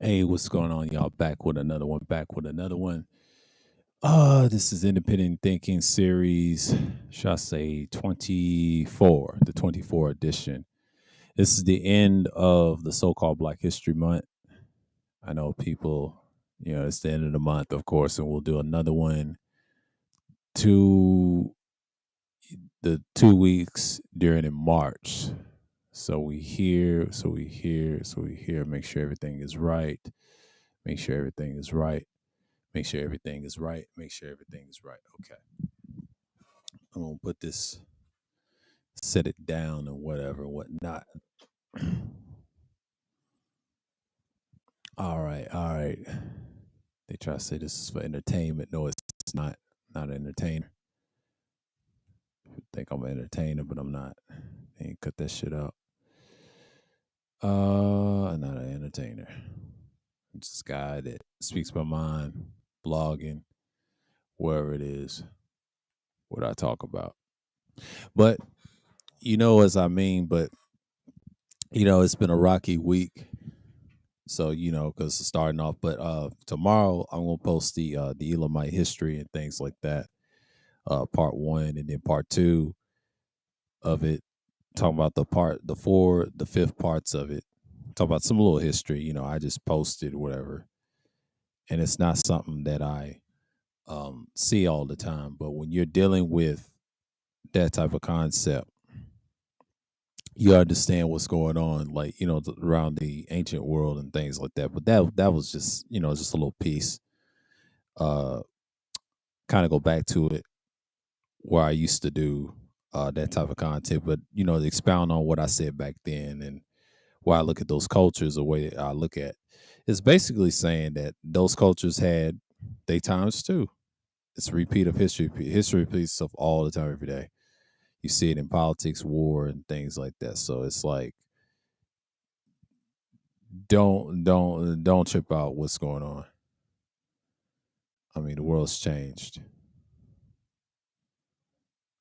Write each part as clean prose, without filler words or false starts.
Hey, what's going on, y'all? Back with another one. Back with another one. This is Independent Thinking Series, shall I say 24, the 24 edition. This is the end of the so-called Black History Month. I know people, it's the end of the month, of course, and we'll do another one to the 2 weeks during in March. So we hear, make sure everything is right. Make sure everything is right. Make sure everything is right. Make sure everything is right. Okay. I'm gonna put this, set it down and whatever, whatnot. All right, all right. They try to say this is for entertainment. No, it's not. Not an entertainer. I think I'm an entertainer, but I'm not. They ain't cut that shit out. Not an entertainer. I'm just a guy that speaks my mind, blogging, wherever it is, what I talk about. But as I mean, but it's been a rocky week. So, because starting off, but tomorrow I'm gonna post the Elamite history and things like that. Part one and then part two of it, talking about the fifth parts of it. Talk about some little history, I just posted whatever. And it's not something that I see all the time. But when you're dealing with that type of concept, you understand what's going on, like around the ancient world and things like that. But that was just just a little piece. Uh, Kind of go back to it where I used to do that type of content, but to expound on what I said back then and why I look at those cultures the way I look at, it's basically saying that those cultures had their times too. It's a repeat of history. History repeats itself all the time, every day. You see it in politics, war, and things like that. So it's like, don't trip out what's going on. I mean, the world's changed.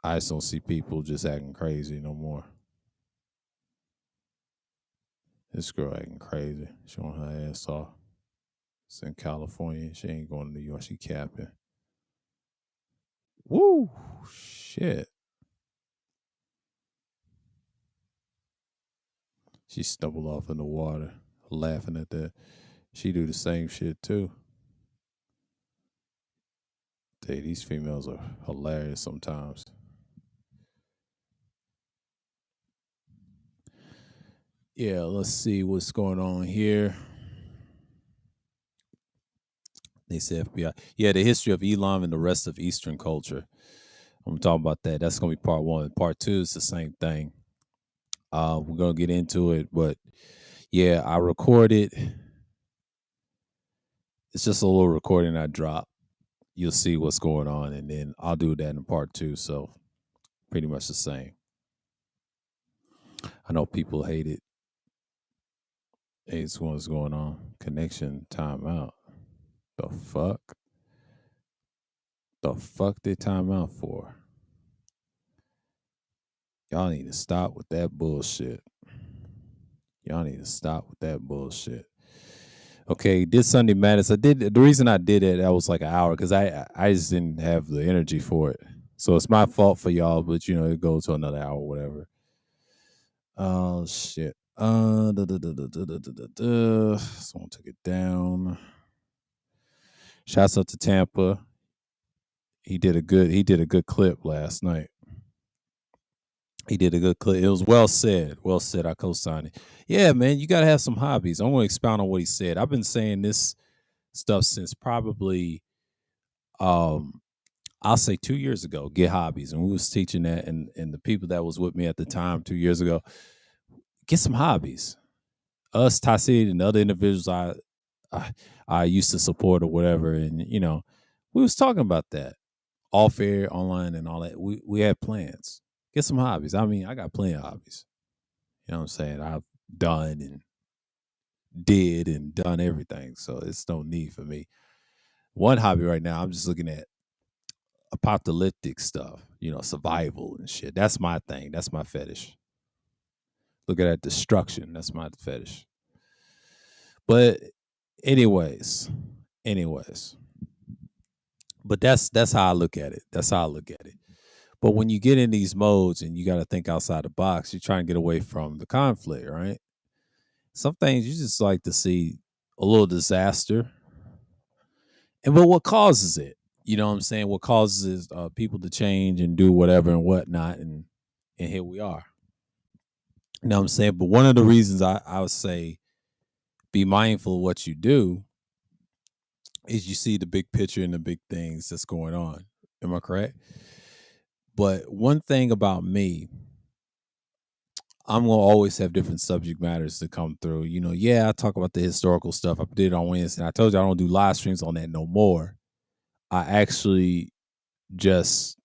I just don't see people just acting crazy no more. This girl acting crazy, showing her ass off. It's in California. She ain't going to New York. She capping. Woo! Shit. She stumbled off in the water, laughing at that. She do the same shit too. These females are hilarious sometimes. Yeah, let's see what's going on here. They say FBI. Yeah, the history of Elam and the rest of Eastern culture. I'm talking about that. That's gonna be part one. Part two is the same thing. We're gonna get into it, but yeah, I recorded. It's just a little recording I dropped. You'll see what's going on, and then I'll do that in part two. So pretty much the same. I know people hate it. Hey, what's going on? Connection timeout. The fuck? The fuck did timeout for? Y'all need to stop with that bullshit. Y'all need to stop with that bullshit. Okay, this Sunday Madness. I did the reason I did it. That was like an hour because I just didn't have the energy for it. So it's my fault for y'all, but it goes to another hour, or whatever. Oh shit. Someone took it down. Shouts out to Tampa. He did a good clip last night. He did a good clip. It was well said. Well said. I co-signed it. Yeah, man, you gotta have some hobbies. I'm gonna expound on what he said. I've been saying this stuff since probably I'll say 2 years ago, get hobbies. And we was teaching that and the people that was with me at the time 2 years ago, get some hobbies. Us, Tassid, and other individuals I used to support or whatever. And, we was talking about that. Off air, online and all that. We had plans. Get some hobbies. I mean, I got plenty of hobbies. You know what I'm saying? I've done and did and done everything. So it's no need for me. One hobby right now, I'm just looking at apocalyptic stuff, survival and shit. That's my thing. That's my fetish. Look at that destruction. That's my fetish. But anyways, anyways, but that's how I look at it. That's how I look at it. But when you get in these modes and you got to think outside the box, you're trying to get away from the conflict, right? Some things you just like to see a little disaster, and but what causes it? You know what I'm saying? What causes people to change and do whatever and whatnot, and here we are. You know what I'm saying? But one of the reasons I would say be mindful of what you do is you see the big picture and the big things that's going on. Am I correct? But one thing about me, I'm gonna always have different subject matters to come through. You know, yeah, I talk about the historical stuff. I did it on Wednesday. I told you I don't do live streams on that no more. I actually just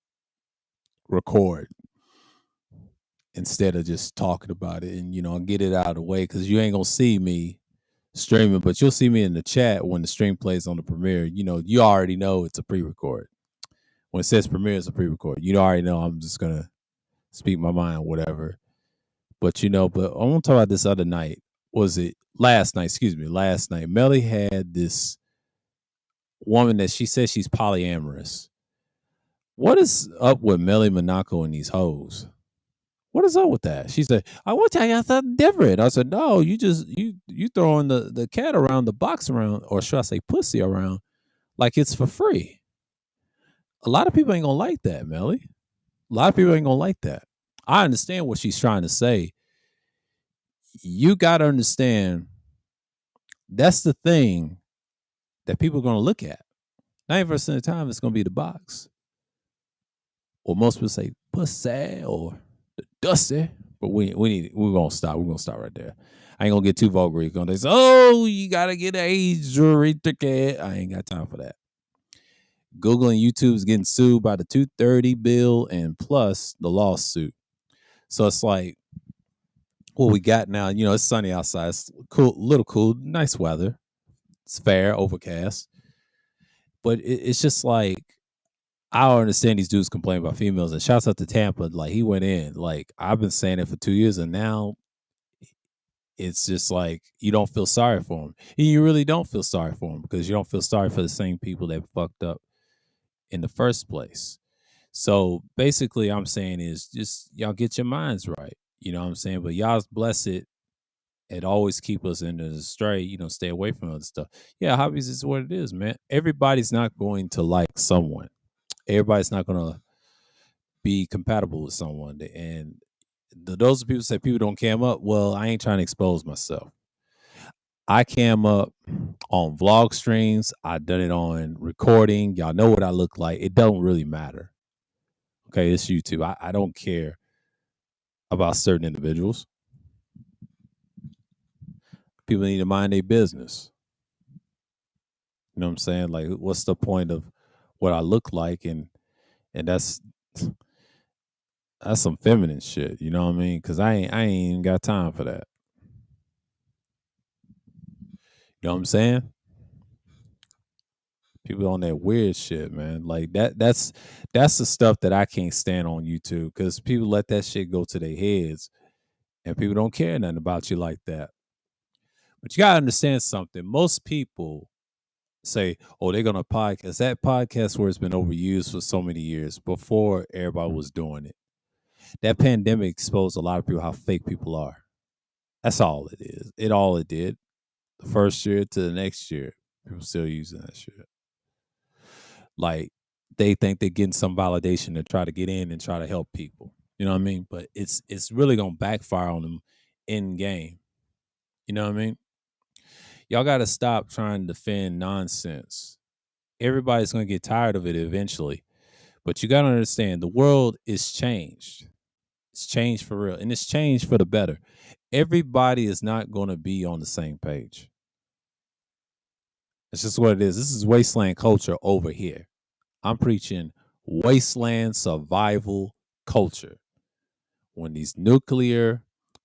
record instead of just talking about it and get it out of the way, because you ain't gonna see me streaming, but you'll see me in the chat when the stream plays on the premiere. You already know it's a pre-record. When it says premiere, it's a pre-record. You already know I'm just gonna speak my mind, whatever. But but I want to talk about this other night. Was it last night? Excuse me, last night. Melly had this woman that she says she's polyamorous. What is up with Melly Monaco and these hoes? What is up with that? She said, I want to tell you something different. I said, no, you throwing the cat around, the box around, or should I say pussy around, like it's for free. A lot of people ain't gonna like that, Melly. A lot of people ain't gonna like that. I understand what she's trying to say. You gotta understand that's the thing that people are gonna look at. 90% of the time it's gonna be the box. Or most people say pussy or the dusty. But we're gonna stop. We're gonna stop right there. I ain't gonna get too vulgar. You're gonna say, oh, you gotta get an age certificate. I ain't got time for that. Google and YouTube is getting sued by the 230 bill and plus the lawsuit. So it's like what we got now. It's sunny outside. It's cool, little cool, nice weather. It's fair, overcast. But it's just like, I don't understand these dudes complain about females. And shouts out to Tampa. Like, he went in. Like, I've been saying it for 2 years, and now it's just like you don't feel sorry for them. And you really don't feel sorry for them, because you don't feel sorry for the same people that fucked up in the first place. So basically, I'm saying is just y'all get your minds right. You know what I'm saying? But y'all's blessed and always keep us in the straight, stay away from other stuff. Yeah, hobbies is what it is, man. Everybody's not going to like someone. Everybody's not going to be compatible with someone. And those people say people don't cam up. Well, I ain't trying to expose myself. I cam up on vlog streams. I done it on recording. Y'all know what I look like. It don't really matter. Okay, it's YouTube. I don't care about certain individuals. People need to mind their business. You know what I'm saying? Like, what's the point of what I look like? And that's some feminine shit. You know what I mean? Because I ain't even got time for that. You know what I'm saying? People on that weird shit, man. Like that's the stuff that I can't stand on YouTube, because people let that shit go to their heads, and people don't care nothing about you like that. But you gotta understand something. Most people say, oh, they're gonna podcast. That podcast where it's been overused for so many years before everybody was doing it. That pandemic exposed a lot of people how fake people are. That's all it is. All it did. The first year to the next year, people still using that shit. Like, they think they're getting some validation to try to get in and try to help people. You know what I mean? But it's really gonna backfire on them in game. You know what I mean? Y'all gotta stop trying to defend nonsense. Everybody's gonna get tired of it eventually. But you gotta understand, the world is changed. It's changed for real. And it's changed for the better. Everybody is not gonna be on the same page. It's just what it is. This is wasteland culture over here. I'm preaching wasteland survival culture. When these nuclear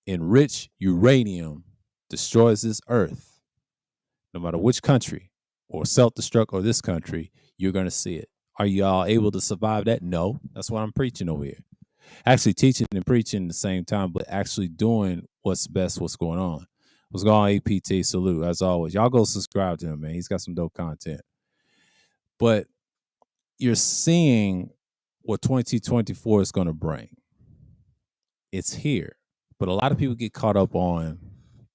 enriched uranium destroys this earth, no matter which country, or self-destruct, or this country, you're going to see it. Are y'all able to survive that? No. That's what I'm preaching over here. Actually teaching and preaching at the same time, but actually doing what's best, what's going on. What's going on, APT? Salute, as always. Y'all go subscribe to him, man. He's got some dope content. But you're seeing what 2024 is going to bring. It's here. But a lot of people get caught up on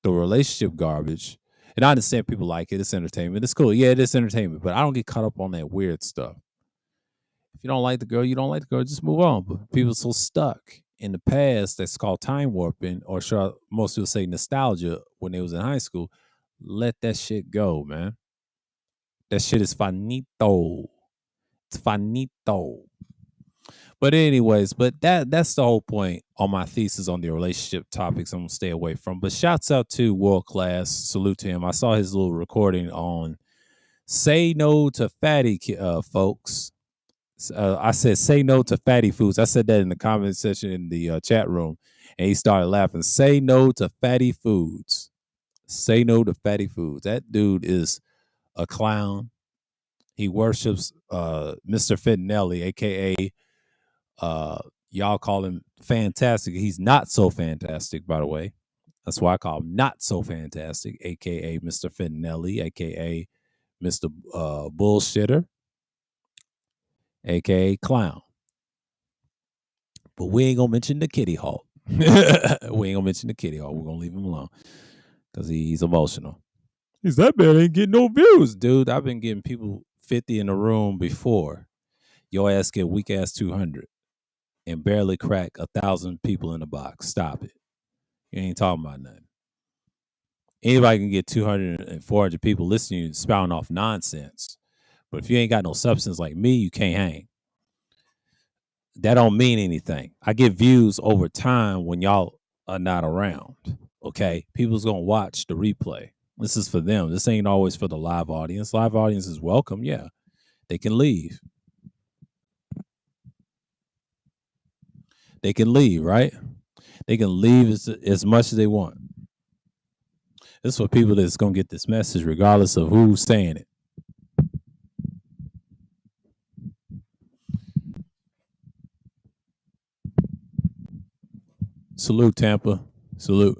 the relationship garbage. And I understand people like it. It's entertainment. It's cool. Yeah, it is entertainment. But I don't get caught up on that weird stuff. If you don't like the girl, you don't like the girl. Just move on. But people are so stuck in the past that's called time warping, or most people say nostalgia when they was in high school. Let that shit go, man. That shit is finito. It's finito. But anyways, that's the whole point on my thesis on the relationship topics I'm gonna stay away from. But shouts out to World Class. Salute to him. I saw his little recording on Say No to Fatty folks. I said say no to fatty foods. I said that in the comment section in the chat room, and he started laughing. Say no to fatty foods. Say no to fatty foods. That dude is a clown. He worships Mr. Fittinelli, aka y'all call him fantastic. He's not so fantastic, by the way. That's why I call him not so fantastic, aka Mr. Fittinelli, aka Mr. Bullshitter, aka Clown. But we ain't gonna mention the Kitty Hawk. We ain't gonna mention the Kitty Hawk. We're gonna leave him alone because he's emotional. He's that man ain't getting no views, dude. I've been getting people 50 in the room before. Your ass get weak ass 200 and barely crack 1,000 people in the box. Stop it. You ain't talking about nothing. Anybody can get 200 and 400 people listening to you spouting off nonsense. But if you ain't got no substance like me, you can't hang. That don't mean anything. I get views over time when y'all are not around. Okay? People's going to watch the replay. This is for them. This ain't always for the live audience. Live audience is welcome. Yeah. They can leave. They can leave, right? They can leave as much as they want. This is for people that's going to get this message regardless of who's saying it. Salute, Tampa. Salute.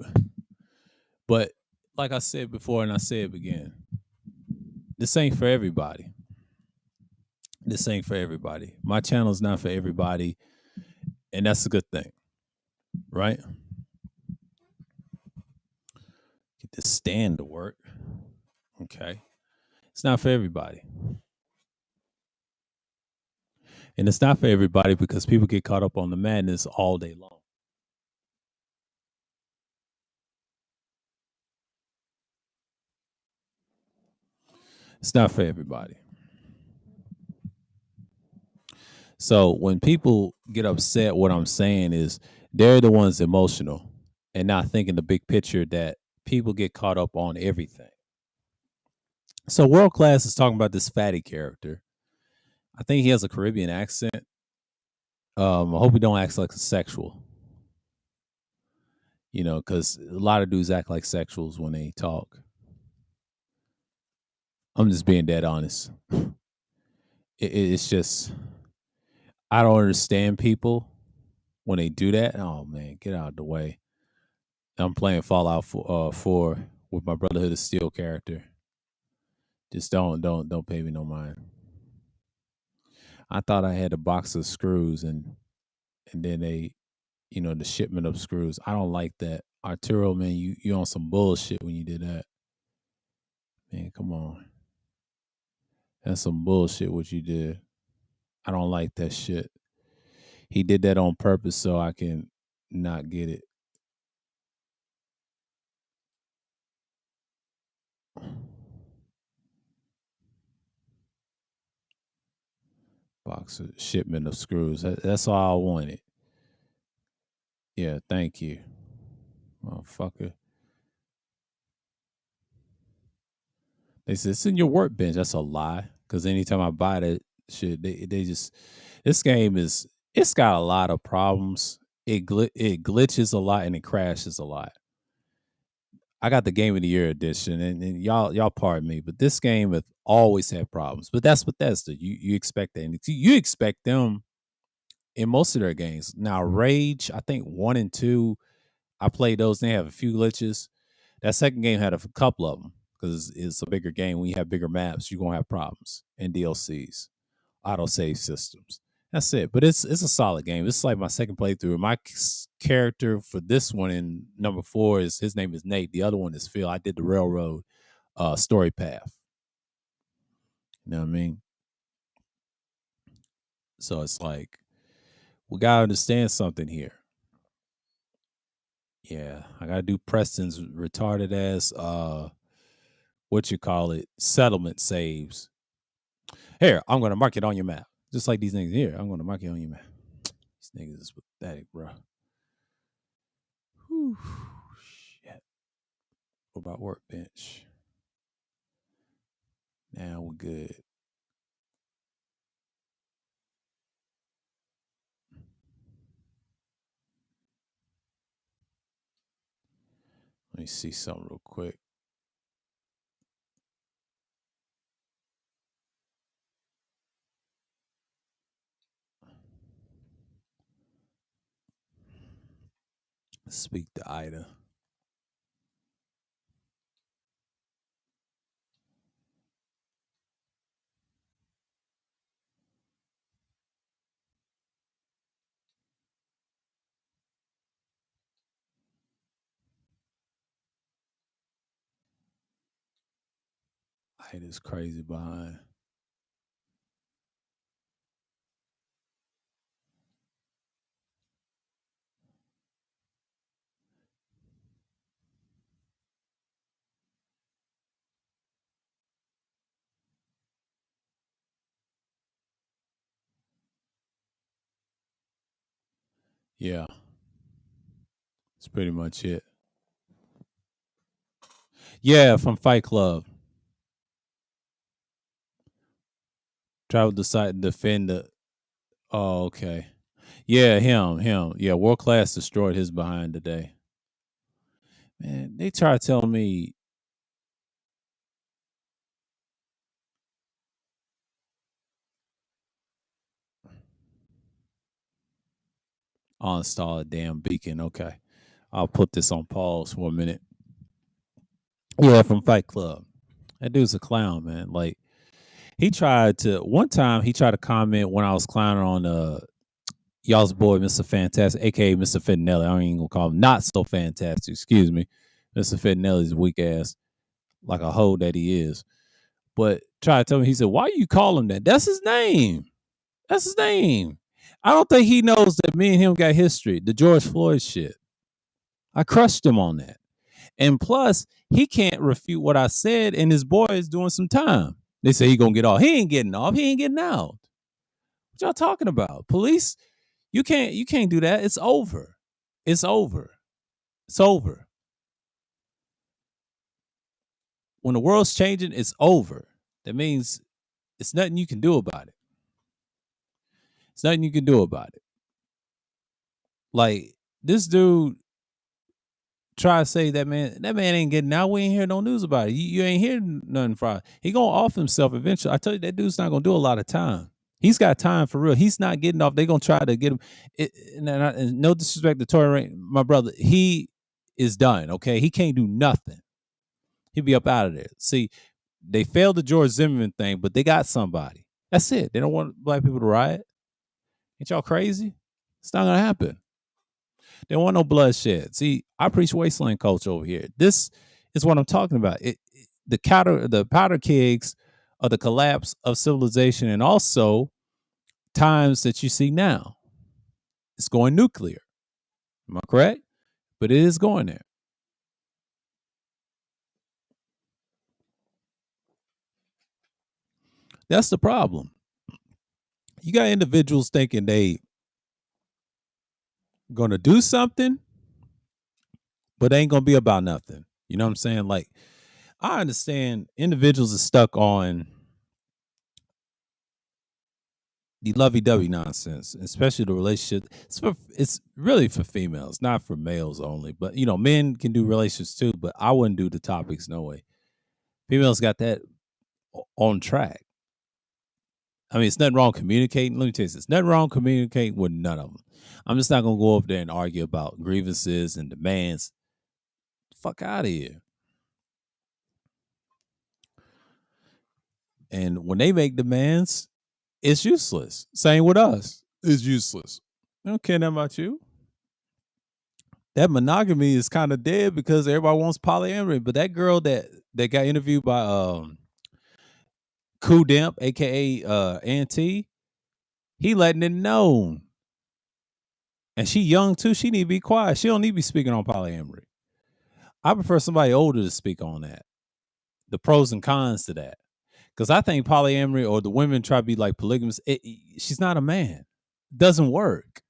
But like I said before, and I say it again, this ain't for everybody. This ain't for everybody. My channel is not for everybody, and that's a good thing, right? Get this stand to work. Okay. It's not for everybody. And it's not for everybody because people get caught up on the madness all day long. It's not for everybody. So when people get upset, what I'm saying is they're the ones emotional and not thinking the big picture that people get caught up on everything. So World Class is talking about this fatty character. I think he has a Caribbean accent. I hope he don't act like a sexual. You know, because a lot of dudes act like sexuals when they talk. I'm just being dead honest. It's just, I don't understand people when they do that. Oh man, get out of the way. I'm playing Fallout 4 with my Brotherhood of Steel character. Just don't pay me no mind. I thought I had a box of screws and then they, you know, the shipment of screws. I don't like that. Arturo, man, you on some bullshit when you did that. Man, come on. That's some bullshit what you did. I don't like that shit. He did that on purpose so I can not get it. Box of shipment of screws. That's all I wanted. Yeah, thank you. Motherfucker. They said it's in your workbench. That's a lie. Because anytime I buy that shit, they just, this game is, it's got a lot of problems. It glitches a lot and it crashes a lot. I got the Game of the Year edition, and y'all pardon me, but this game has always had problems. But that's Bethesda. You expect that. You expect them in most of their games. Now, Rage, I think 1 and 2, I played those. They have a few glitches. That second game had a couple of them because it's a bigger game. When you have bigger maps, you're gonna have problems and DLCs, auto save systems. That's it. But it's a solid game. It's like my second playthrough. My character for this one in number 4 is his name is Nate. The other one is Phil. I did the railroad story path. You know what I mean? So it's like we gotta understand something here. Yeah, I gotta do Preston's retarded ass what you call it, settlement saves. Here, I'm gonna mark it on your map. Just like these niggas here. I'm gonna mark it on your map. These niggas is pathetic, bro. Whew, shit. What about workbench? Now we're good. Let me see something real quick. Speak to Ida. Ida's crazy behind. Yeah. That's pretty much it. Yeah, from Fight Club. Travel the site and defend the. Oh, okay. Yeah, him. Yeah, World Class destroyed his behind today. Man, they try to tell me I'll install a damn beacon. Okay. I'll put this on pause for a minute. Yeah, from Fight Club. That dude's a clown, man. Like he tried to one time he tried to comment when I was clowning on y'all's boy, Mr. Fantastic, aka Mr. Fittinelli. I ain't even gonna call him not so fantastic, excuse me. Mr. Fittinelli's weak ass, like a hoe that he is. But try to tell me, he said, why you call him that? That's his name. That's his name. I don't think he knows that me and him got history. The George Floyd shit. I crushed him on that. And plus, he can't refute what I said, and his boy is doing some time. They say he gonna get off. He ain't getting off. He ain't getting out. What y'all talking about? Police, you can't do that. It's over. It's over. It's over. When the world's changing, it's over. That means it's nothing you can do about it. It's nothing you can do about it. Like this dude try to say that man ain't getting out. We ain't hear no news about it. You ain't hear nothing from. He gonna off himself eventually. I tell you, that dude's not gonna do a lot of time. He's got time for real. He's not getting off. They're gonna try to get him. And no disrespect to Tory Rain, my brother. He is done. Okay, he can't do nothing. He'll be up out of there. See, they failed the George Zimmerman thing, but they got somebody. That's it. They don't want black people to riot. Ain't y'all crazy? It's not gonna happen. They don't want no bloodshed. See, I preach wasteland culture over here. This is what I'm talking about. The powder kegs of the collapse of civilization, and also times that you see now. It's going nuclear. Am I correct? But it is going there. That's the problem. You got individuals thinking they gonna do something, but it ain't gonna be about nothing. You know what I'm saying? Like, I understand individuals are stuck on the lovey-dovey nonsense, especially the relationship. It's really for females, not for males only. But men can do relationships too. But I wouldn't do the topics no way. Females got that on track. I mean, it's nothing wrong communicating. Let me tell you this: nothing wrong communicating with none of them. I'm just not gonna go over there and argue about grievances and demands. Fuck out of here. And when they make demands, it's useless. Same with us. It's useless. I don't care nothing about you. That monogamy is kind of dead because everybody wants polyamory. But that girl that got interviewed by Ku Demp, aka Auntie, he letting it known. And she young too. She need to be quiet. She don't need to be speaking on polyamory. I prefer somebody older to speak on that. The pros and cons to that. Because I think polyamory or the women try to be like polygamous, she's not a man. It doesn't work.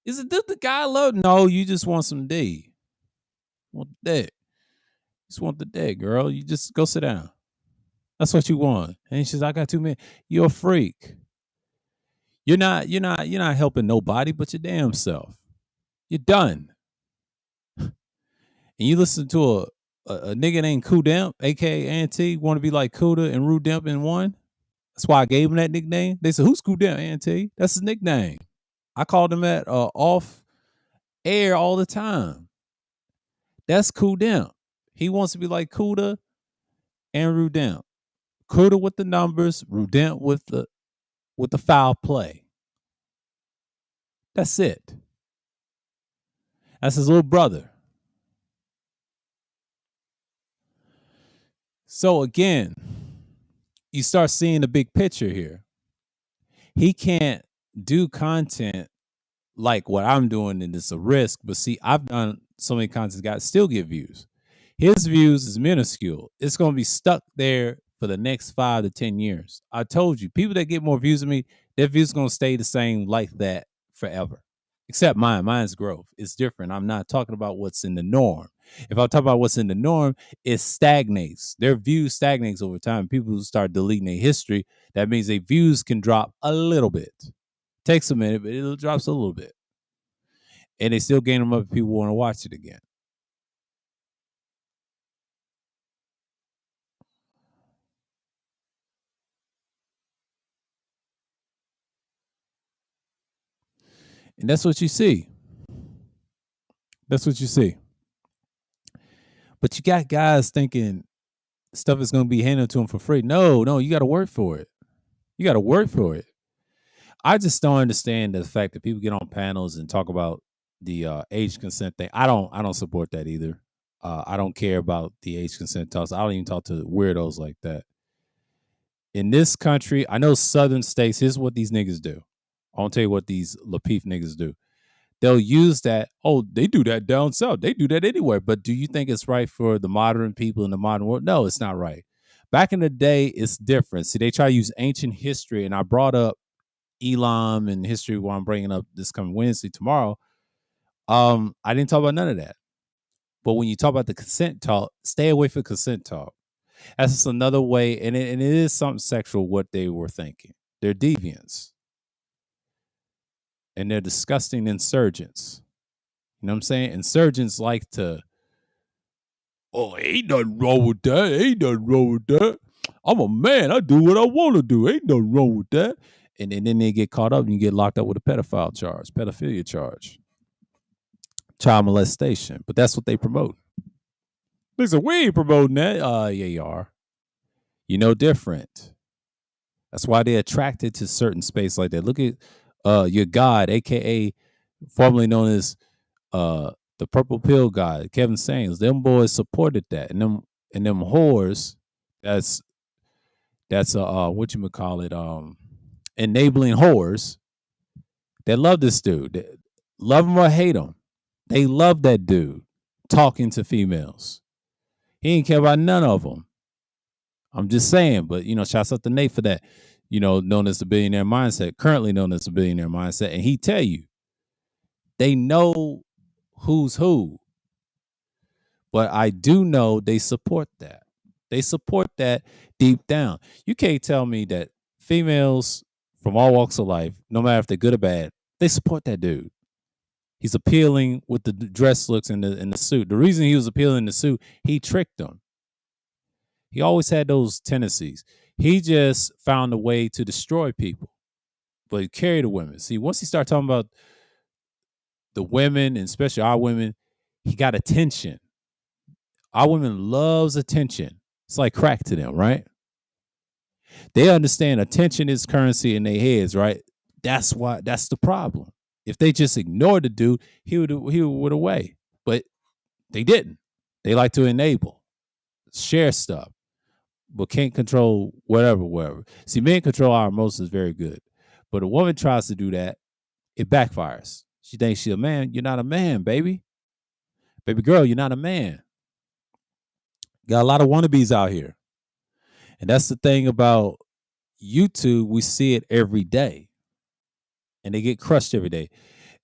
Is it the guy love? No, you just want some D. Want the dick. You just want the dick, girl. You just go sit down. That's what you want. And she's, I got 2 men. You're a freak. You're not helping nobody but your damn self. You're done. And you listen to a nigga named Ku Demp, aka Auntie, want to be like Kuda and Rue Demp in one. That's why I gave him that nickname. They said, "Who's Ku Demp, Auntie?" That's his nickname. I called him that off air all the time. That's Ku Demp. He wants to be like Kuda and Rue Demp. Kuda with the numbers, Rue Demp with the foul play. That's it. That's his little brother. So again, you start seeing the big picture here. He can't do content like what I'm doing, and it's a risk. But see, I've done so many contents, guys still get views. His views is minuscule. It's going to be stuck there for the next 5 to 10 years. I told you, people that get more views than me, their views going to stay the same like that forever. Except mine. Mine's growth. It's different. I'm not talking about what's in the norm. If I talk about what's in the norm, it stagnates. Their views stagnates over time. People start deleting their history. That means their views can drop a little bit. Takes a minute, but it drops a little bit. And they still gain them up if people want to watch it again. And that's what you see. That's what you see. But you got guys thinking stuff is going to be handed to them for free. No, you got to work for it. You got to work for it. I just don't understand the fact that people get on panels and talk about the age consent thing. I don't support that either. I don't care about the age consent talks. I don't even talk to weirdos like that. In this country, I know southern states, here's what these niggas do. I'll tell you what these Lapeef niggas do. They'll use that. Oh, they do that down south. They do that anywhere. But do you think it's right for the modern people in the modern world? No, it's not right. Back in the day, it's different. See, they try to use ancient history, and I brought up Elam and history while I'm bringing up this coming Wednesday tomorrow. I didn't talk about none of that. But when you talk about the consent talk, stay away from consent talk. That's just another way, and it is something sexual what they were thinking. They're deviants. And they're disgusting insurgents. You know what I'm saying? Insurgents like to, oh, ain't nothing wrong with that. Ain't nothing wrong with that. I'm a man. I do what I want to do. Ain't nothing wrong with that. And then they get caught up and you get locked up with a pedophilia charge, child molestation. But that's what they promote. They said, we ain't promoting that. Yeah, you are. You know different. That's why they're attracted to certain space like that. Look at your God, aka formerly known as the Purple Pill guy, Kevin Samuels. Them boys supported that, and them whores. That's what you would call it, enabling whores. They love this dude. They love him or hate him. They love that dude talking to females. He ain't care about none of them. I'm just saying, but shouts out to Nate for that. Known as the billionaire mindset, currently known as the billionaire mindset, and he tell you they know who's who. But I do know they support that. They support that deep down. You can't tell me that females from all walks of life, no matter if they're good or bad, they support that dude. He's appealing with the dress looks and the suit. The reason he was appealing in the suit, he tricked them. He always had those tendencies. He just found a way to destroy people, but he carried the women. See, once he started talking about the women, and especially our women, he got attention. Our women loves attention. It's like crack to them, right? They understand attention is currency in their heads, right? That's the problem. If they just ignored the dude, he would away. But they didn't. They like to enable, share stuff, but can't control whatever. See, men control our emotions very good. But a woman tries to do that, it backfires. She thinks she's a man. You're not a man, baby. Baby girl, you're not a man. Got a lot of wannabes out here. And that's the thing about YouTube. We see it every day. And they get crushed every day.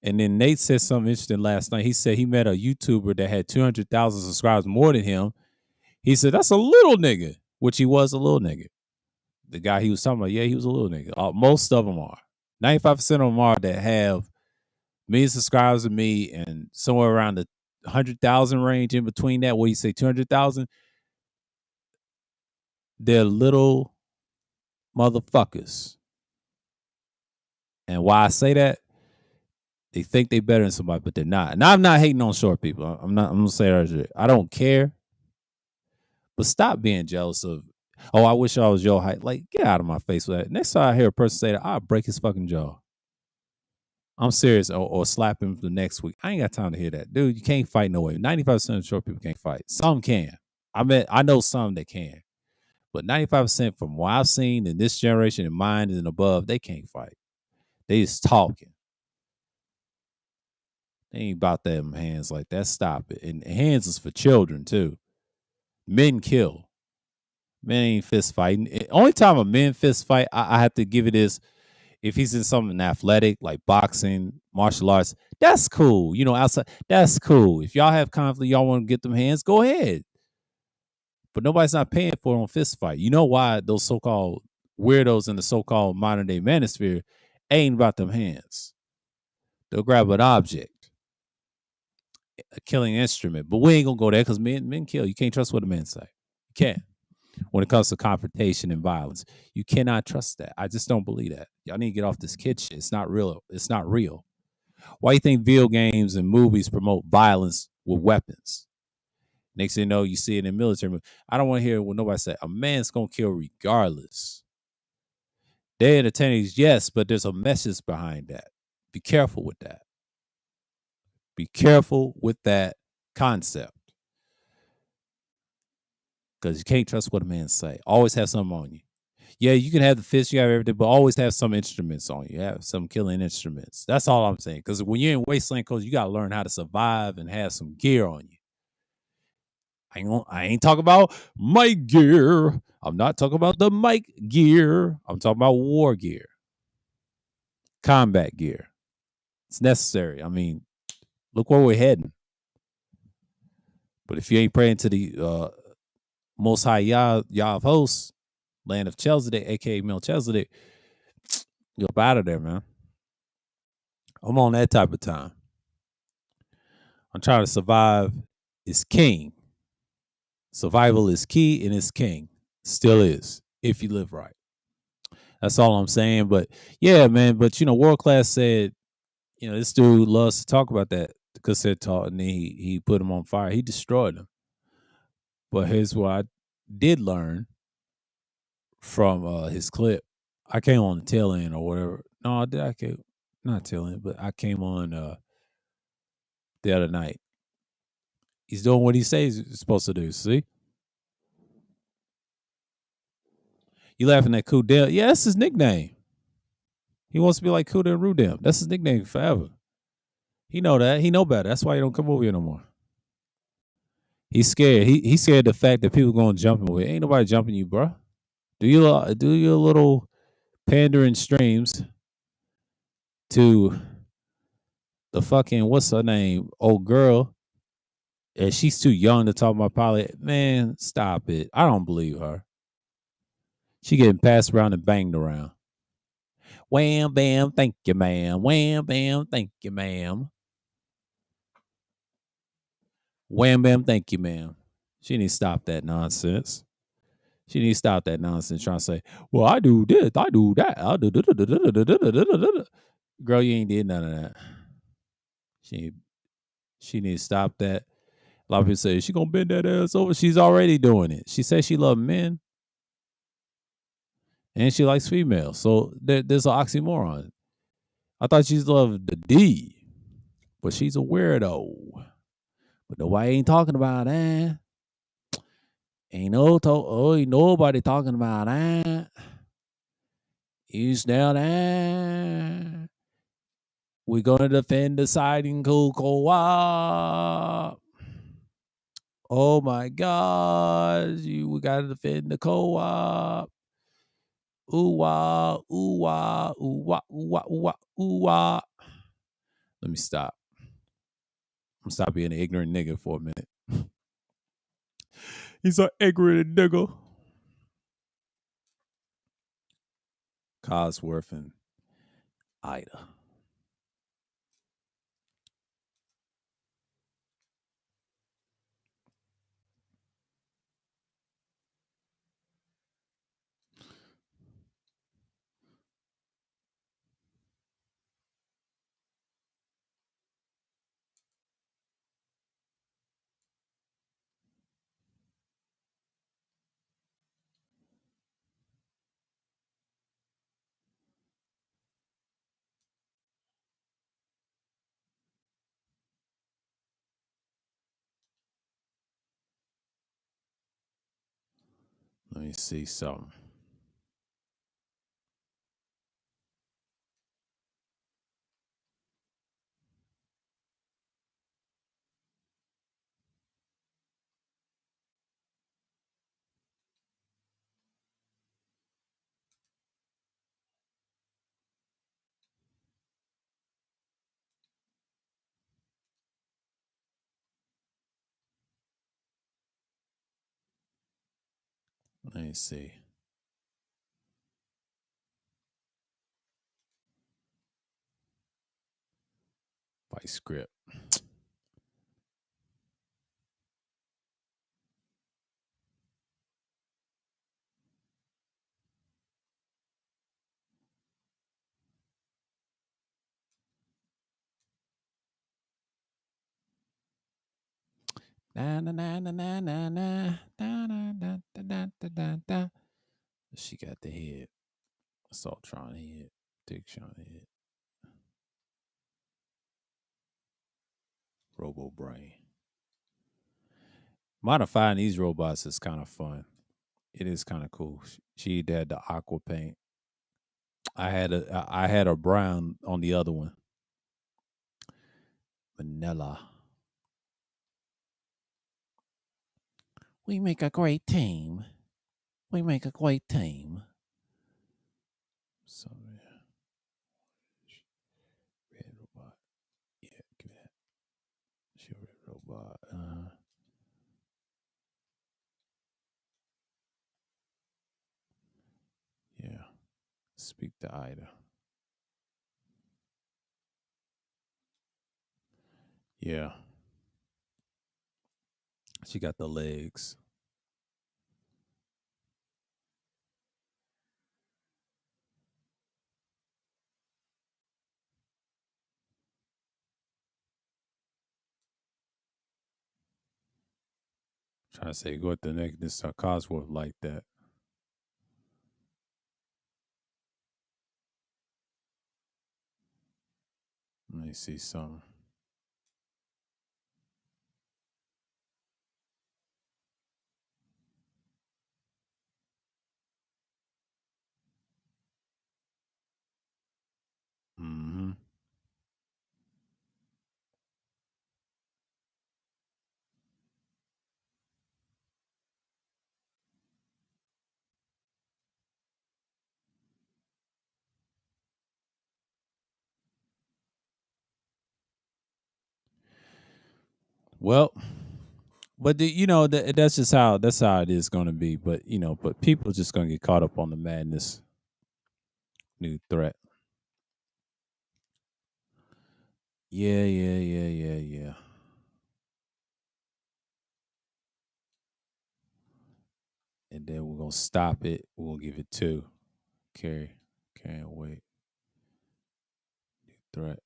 And then Nate said something interesting last night. He said he met a YouTuber that had 200,000 subscribers more than him. He said, that's a little nigga, which he was a little nigga. The guy he was talking about, yeah, he was a little nigga. Most of them are. 95% of them are that have million subscribers to me and somewhere around the 100,000 range in between that, where you say 200,000, they're little motherfuckers. And why I say that, they think they're better than somebody, but they're not. And I'm not hating on short people. I'm going to say that. I don't care. But stop being jealous of, oh, I wish I was your height. Like, get out of my face with that. Next time I hear a person say that, I'll break his fucking jaw. I'm serious. Or slap him the next week. I ain't got time to hear that. Dude, you can't fight no way. 95% of short people can't fight. Some can. I know some that can. But 95% from what I've seen in this generation and mine and above, they can't fight. They just talking. They ain't about them hands like that. Stop it. And hands is for children, too. Men kill. Men ain't fist fighting. Only time a men fist fight, I have to give it is if he's in something athletic like boxing, martial arts. That's cool. You know, outside, that's cool. If y'all have conflict, y'all want to get them hands, go ahead. But nobody's not paying for it on fist fight. You know why those so-called weirdos in the so-called modern day manosphere ain't about them hands. They'll grab an object, a killing instrument. But we ain't gonna go there because men kill. You can't trust what a man say. You can't. When it comes to confrontation and violence, you cannot trust that. I just don't believe that. Y'all need to get off this kid shit. It's not real. It's not real. Why do you think video games and movies promote violence with weapons? Next thing you know, you see it in military. I don't want to hear what nobody say. A man's gonna kill regardless. They're entertaining, yes, but there's a message behind that. Be careful with that. Be careful with that concept. Because you can't trust what a man say. Always have something on you. Yeah, you can have the fist, you have everything, but always have some instruments on you. Have some killing instruments. That's all I'm saying. Because when you're in wasteland coast, you got to learn how to survive and have some gear on you. I ain't talking about mic gear. I'm not talking about the mic gear. I'm talking about war gear. Combat gear. It's necessary. I mean, look where we're heading. But if you ain't praying to the Most High Yah of hosts, land of Melchizedek, aka Melchizedek, you're up out of there, man. I'm on that type of time. I'm trying to survive is king. Survival is key and it's king. Still is, if you live right. That's all I'm saying. But yeah, man. But World Class said, this dude loves to talk about that cassette talk, and then he put him on fire. He destroyed him. But here's what I did learn from his clip. I came on the tail end or whatever. No, I came not tail end, but I came on the other night. He's doing what he says he's supposed to do. See? You laughing at Kudel? Yeah, that's his nickname. He wants to be like Kuda and Rudem. That's his nickname forever. He know that. He know better. That's why he don't come over here no more. He's scared. He's scared of the fact that people going to jump him away. Ain't nobody jumping you, bro. Do your little pandering streams to the fucking what's her name old girl, and she's too young to talk about pilot. Man, stop it. I don't believe her. She getting passed around and banged around. Wham, bam, thank you, ma'am. Wham, bam, thank you, ma'am. Wham, bam, thank you, ma'am. She needs to stop that nonsense. She needs to stop that nonsense trying to say, well, I do this, I do that. I do. Girl, you ain't did none of that. She needs to stop that. A lot of people say, she going to bend that ass over. She's already doing it. She says she loves men. and she likes females. So there's an oxymoron. I thought she loved the D, but she's a weirdo. But nobody ain't talking about that. Ain't nobody talking about that. You still there? We're gonna defend the side in co-op. Oh my God, we gotta defend the co-op. Ooh wah, ooh wah, ooh wah, ooh wah, ooh wah, ooh wah. Let me stop. I'm stop being an ignorant nigga for a minute. He's an ignorant nigga. Cosworth and Ida. Let me see something. Let me see. By script. Na na na na na na na na na na na na na. She got the head. Saltron head. Diction head. Robo Brain. Modifying these robots is kind of fun. It is kind of cool. She had the aqua paint. I had a brown on the other one. Vanilla. We make a great team. We make a great team. So yeah. Red robot. Yeah, give me that. She a red robot. Yeah. Speak to Ida. Yeah. She got the legs. Trying to say, go at the neck. This Cosworth like that. Let me see some. Mm-hmm. Well, but that's how it is going to be. But but people just going to get caught up on the madness. New threat. Yeah, yeah, yeah, yeah, yeah. And then we're gonna stop it. We'll give it two. Carry. Can't wait. New threat.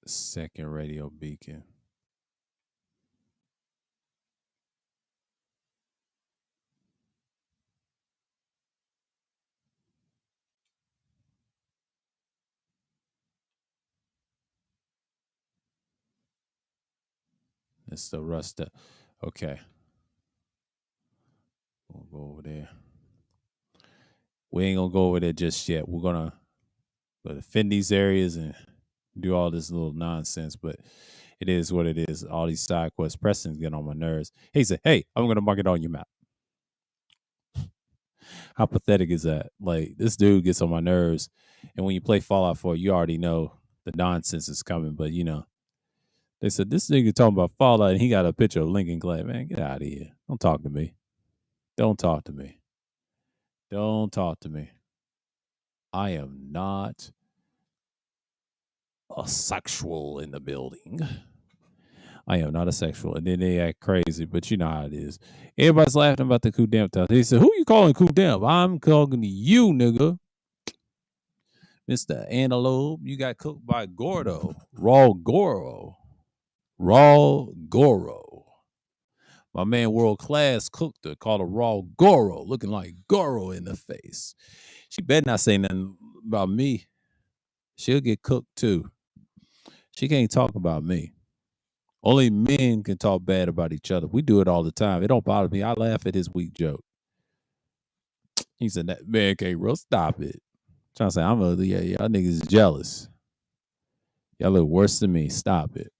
Second radio beacon. It's the rust up. Okay. We'll go over there. We ain't gonna go over there just yet. We're gonna defend these areas and do all this little nonsense, but it is what it is. All these side quests. Preston's getting on my nerves. He said, "Hey, I'm gonna mark it on your map." How pathetic is that? Like, this dude gets on my nerves, and when you play Fallout 4, you already know the nonsense is coming. But they said this nigga talking about Fallout, and he got a picture of Lincoln Clay. Man, get out of here! Don't talk to me. Don't talk to me. Don't talk to me. I am not a sexual in the building. I am not a sexual. And then they act crazy, but you know how it is. Everybody's laughing about the coup d'etat. They said, "Who you calling coup d'etat?" I'm calling you, nigga. Mr. Antelope, you got cooked by Gordo. Raw Goro. Raw Goro. My man World Class cooked her, called her Raw Goro, looking like Goro in the face. She better not say nothing about me. She'll get cooked too. She can't talk about me. Only men can talk bad about each other. We do it all the time. It don't bother me. I laugh at his weak joke. He said, "That man can't real stop it." Trying to say I'm ugly. Yeah, y'all niggas is jealous. Y'all look worse than me. Stop it.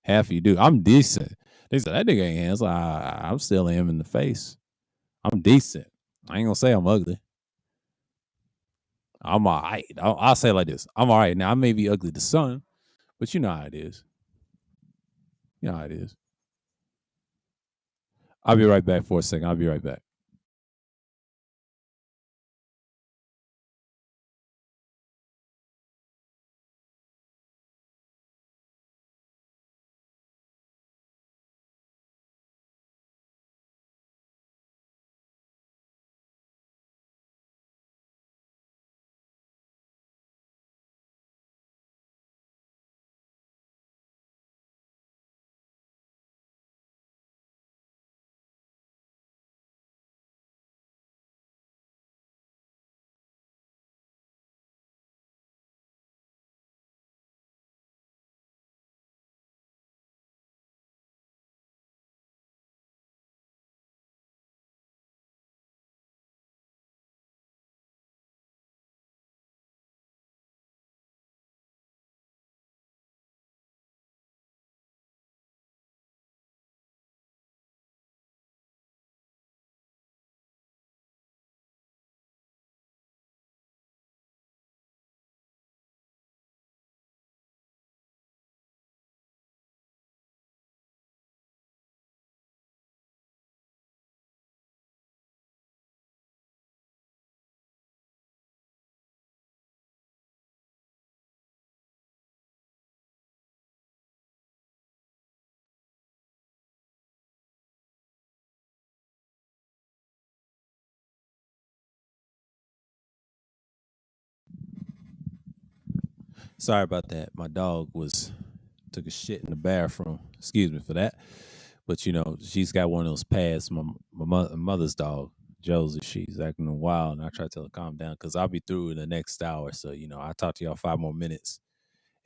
Half of you do. I'm decent. They said that nigga ain't handsome. I'm still him in the face. I'm decent. I ain't gonna say I'm ugly. I'm all right. I'll say it like this. I'm all right. Now I may be ugly to some, but you know how it is. You know how it is. I'll be right back for a second. I'll be right back. Sorry about that. My dog was took a shit in the bathroom. Excuse me for that. But she's got one of those pads. My mother's dog, Josie, she's acting wild, and I try to tell her calm down because I'll be through in the next hour. So I talk to y'all 5 more minutes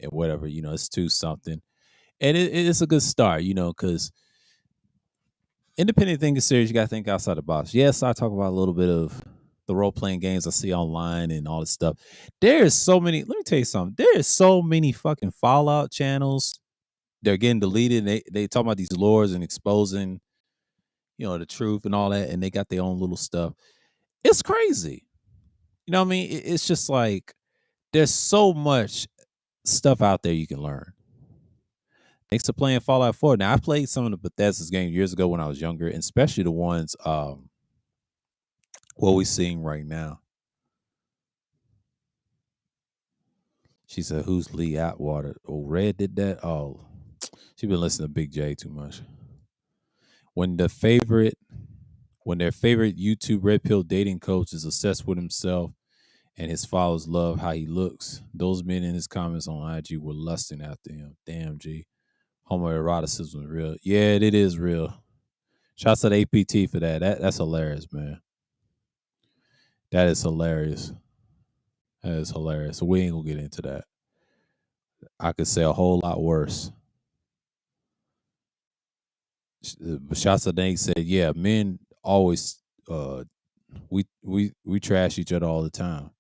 and whatever. It's two something, and it's a good start. Because independent thinking series, you got to think outside the box. Yes, I talk about a little bit of the role playing games I see online and all this stuff. There is so many. Let me tell you something. There is so many fucking Fallout channels. They're getting deleted. They talk about these lores and exposing, the truth and all that, and they got their own little stuff. It's crazy. You know what I mean? It's just like there's so much stuff out there you can learn. Thanks to playing Fallout 4. Now I played some of the Bethesda's games years ago when I was younger, and especially the ones what we seeing right now. She said, "Who's Lee Atwater?" Oh, Red did that. Oh, she been listening to Big J too much. When the favorite, when their favorite YouTube red pill dating coach is obsessed with himself and his followers love how he looks, those men in his comments on IG were lusting after him. Damn, G. Homoeroticism is real. Yeah, it is real. Shouts to the APT for that. That's hilarious, man. That is hilarious. That is hilarious. So we ain't gonna get into that. I could say a whole lot worse. Shasta said, "Yeah, men always we trash each other all the time.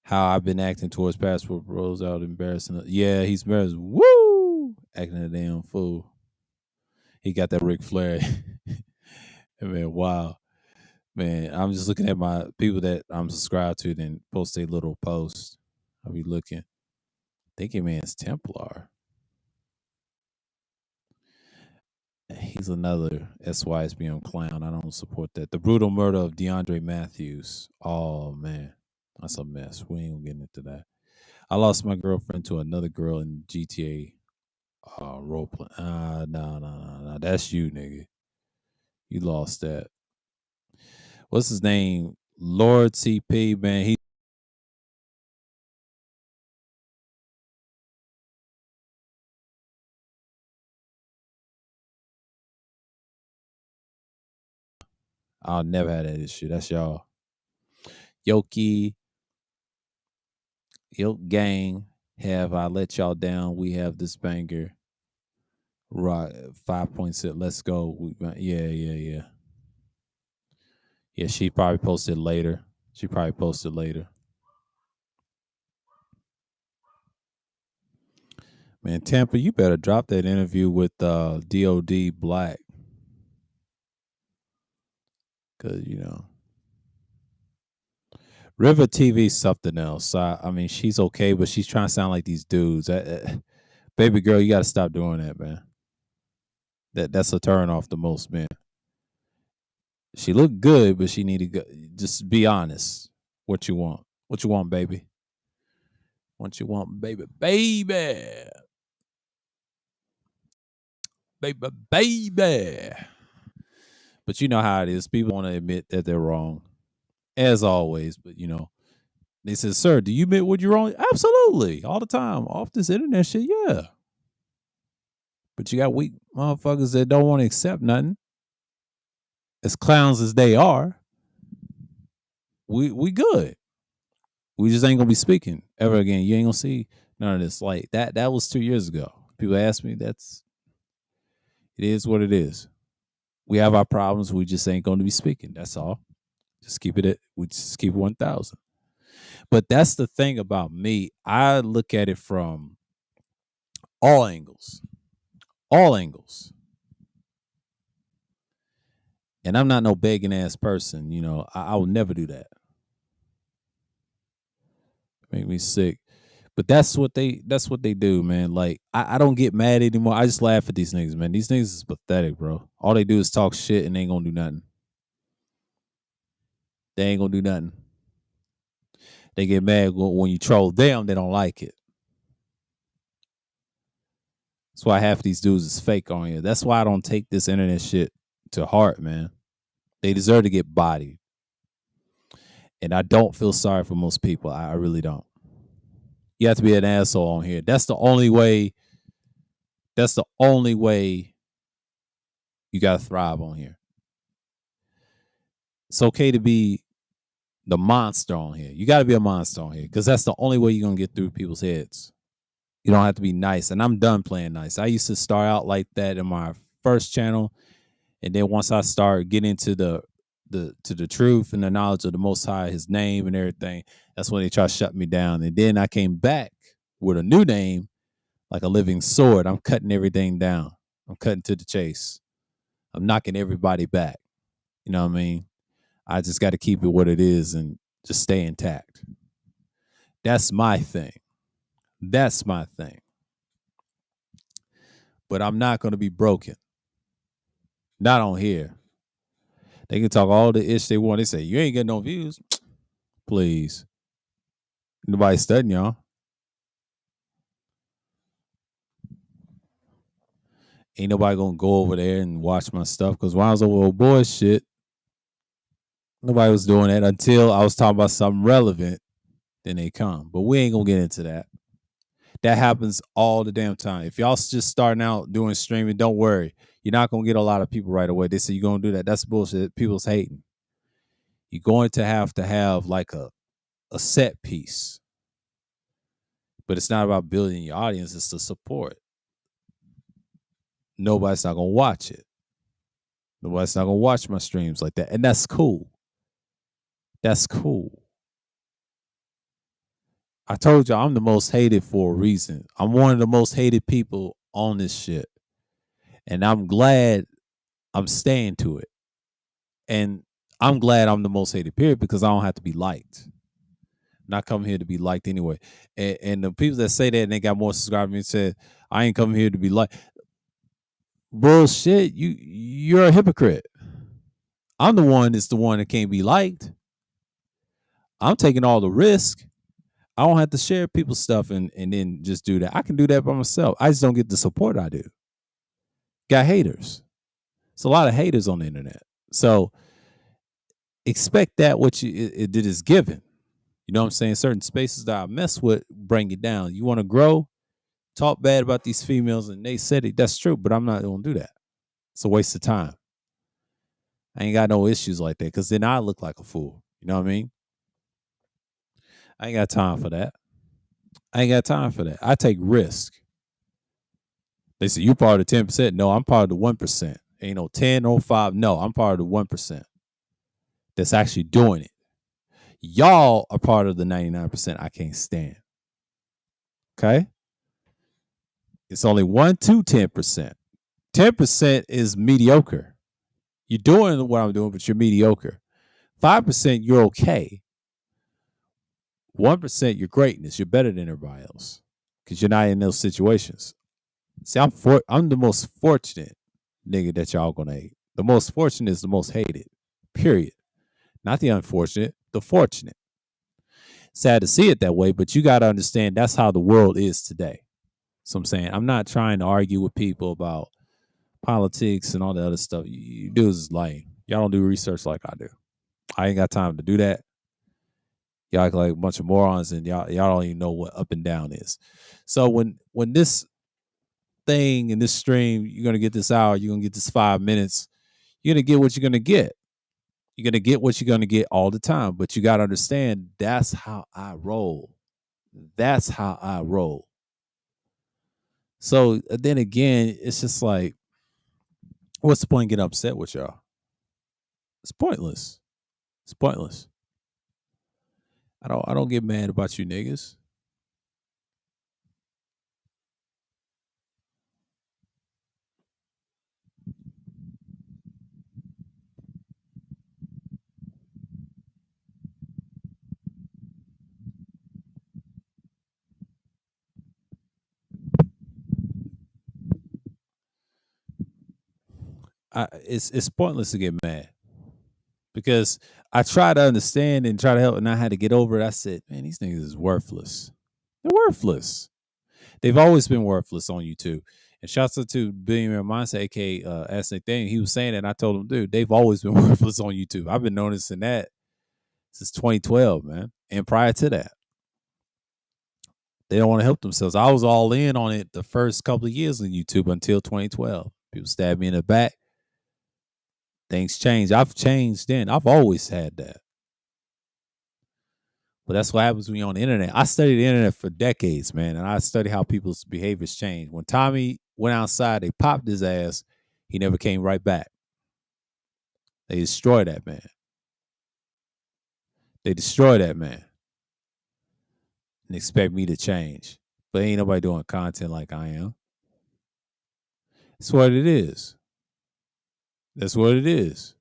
How I've been acting towards passport bros out embarrassing. Yeah, he's embarrassed. Woo, acting a damn fool. He got that Ric Flair. Man, wow, man. I'm just looking at my people that I'm subscribed to, then post a little post. I'll be looking, thinking, man's Templar. He's another SYSBM clown. I don't support that. The brutal murder of DeAndre Matthews. Oh man, that's a mess. We ain't gonna get into that. I lost my girlfriend to another girl in GTA role play. No. That's you, nigga. You lost that. What's his name? Lord CP, man. I'll never have that issue. That's y'all. Yoki, Yoke Gang. Have I let y'all down? We have this banger. Right, 5.6. Let's go. Yeah. Yeah, she probably posted later. She probably posted later. Man, Tampa, you better drop that interview with DOD Black. Cause River TV is something else. I mean, she's okay, but she's trying to sound like these dudes. Baby girl, you got to stop doing that, man. That's a turn off the most men. She looked good, but she need to go. Just be honest. What you want? What you want, baby? What you want, baby? Baby. But you know how it is. People want to admit that they're wrong, as always. But they said, "Sir, do you admit what you're wrong?" Absolutely, all the time, off this internet shit. Yeah, but you got weak motherfuckers that don't want to accept nothing. As clowns as they are, we good. We just ain't gonna be speaking ever again. You ain't gonna see none of this. Like that. That was 2 years ago. People ask me. It is what it is. We have our problems. We just ain't gonna be speaking. That's all. Just keep it. We just keep it 1,000. But that's the thing about me. I look at it from all angles, all angles. And I'm not no begging ass person. I will never do that. Make me sick. But that's what they do, man. Like I don't get mad anymore. I just laugh at these niggas, man. These niggas is pathetic, bro. All they do is talk shit and they ain't gonna do nothing. They ain't gonna do nothing. They get mad when you troll them. They don't like it. That's why half of these dudes is fake on here. That's why I don't take this internet shit to heart, man. They deserve to get bodied. And I don't feel sorry for most people. I really don't. You have to be an asshole on here. That's the only way. That's the only way you gotta thrive on here. It's okay to be the monster on here. You gotta be a monster on here because that's the only way you're gonna get through people's heads. You don't have to be nice. And I'm done playing nice. I used to start out like that in my first channel. And then once I start getting into the truth and the knowledge of the Most High, His name and everything, that's when they try to shut me down. And then I came back with a new name, like a living sword. I'm cutting everything down. I'm cutting to the chase. I'm knocking everybody back. You know what I mean? I just got to keep it what it is and just stay intact. That's my thing. That's my thing. But I'm not going to be broken. Not on here. They can talk all the ish they want. They say, you ain't getting no views. Please. Nobody studying y'all. Ain't nobody gonna go over there and watch my stuff. Cause when I was over old boy shit, nobody was doing that until I was talking about something relevant. Then they come. But we ain't gonna get into that. That happens all the damn time. If y'all just starting out doing streaming, don't worry. You're not gonna get a lot of people right away. They say you're gonna do that. That's bullshit. People's hating. You're going to have like a set piece. But it's not about building your audience, it's the support. nobody's not gonna watch it. Nobody's not gonna watch my streams like that. And that's cool. That's cool. I told you I'm the most hated for a reason. I'm one of the most hated people on this shit. And I'm glad I'm staying to it. And I'm glad I'm the most hated period because I don't have to be liked. Not coming here to be liked anyway. And the people that say that and they got more subscribers and said, I ain't coming here to be liked. Bullshit. You're a hypocrite. I'm the one that's the one that can't be liked. I'm taking all the risk. I don't have to share people's stuff and then just do that. I can do that by myself. I just don't get the support I do. Got haters. It's a lot of haters on the internet. So expect that what it is given. You know what I'm saying? Certain spaces that I mess with bring you down. You want to grow, talk bad about these females, and they said it. That's true, but I'm not going to do that. It's a waste of time. I ain't got no issues like that because then I look like a fool. You know what I mean? I ain't got time for that. I ain't got time for that. I take risk. They say you part of the 10%. No, I'm part of the 1%. Ain't no 10 or 5. No, I'm part of the 1% that's actually doing it. Y'all are part of the 99% I can't stand. Okay? It's only 1 to 10%. 10% is mediocre. You're doing what I'm doing, but you're mediocre. 5%, you're okay. 1%, you're greatness. You're better than everybody else because you're not in those situations. See, I'm the most fortunate nigga that y'all gonna hate. The most fortunate is the most hated. Period. Not the unfortunate, the fortunate. Sad to see it that way, but you got to understand that's how the world is today. So I'm saying I'm not trying to argue with people about politics and all the other stuff. You dudes is lame. Y'all don't do research like I do. I ain't got time to do that. Y'all act like a bunch of morons, and y'all don't even know what up and down is. So when this thing in this stream, you're gonna get this hour, you're gonna get this 5 minutes, you're gonna get what you're gonna get. You're gonna get what you're gonna get all the time. But you gotta understand that's how I roll. That's how I roll. So then again, it's just like, what's the point in getting upset with y'all? It's pointless. It's pointless. I don't get mad about you niggas. It's pointless to get mad because I try to understand and try to help, and I had to get over it. I said, man, these niggas is worthless. They're worthless. They've always been worthless on YouTube. And shouts out to Billionaire Mindset, aka Ask Nathaniel. He was saying that, and I told him, dude, they've always been worthless on YouTube. I've been noticing that since 2012, man. And prior to that, they don't want to help themselves. I was all in on it the first couple of years on YouTube until 2012. People stabbed me in the back. Things changed. I've changed then. I've always had that. But that's what happens when you're on the internet. I studied the internet for decades, man, and I studied how people's behaviors change. When Tommy went outside, they popped his ass. He never came right back. They destroyed that man. They destroyed that man and expect me to change. But ain't nobody doing content like I am. That's what it is. That's what it is.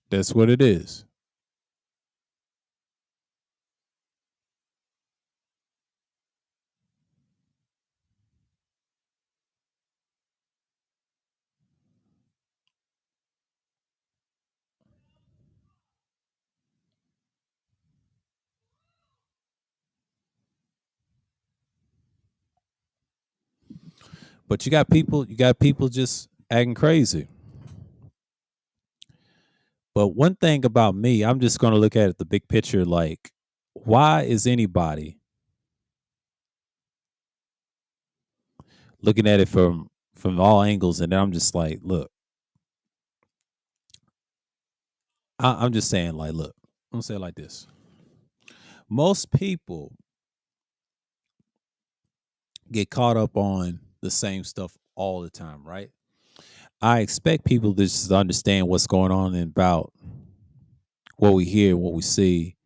That's what it is. But you got people just acting crazy. But one thing about me, I'm just going to look at it the big picture. Like, why is anybody looking at it from all angles? And then I'm just like, look, I'm just saying, like, look, I'm gonna say it like this: most people get caught up on the same stuff all the time, right? I expect people to just understand what's going on and about what we hear, what we see,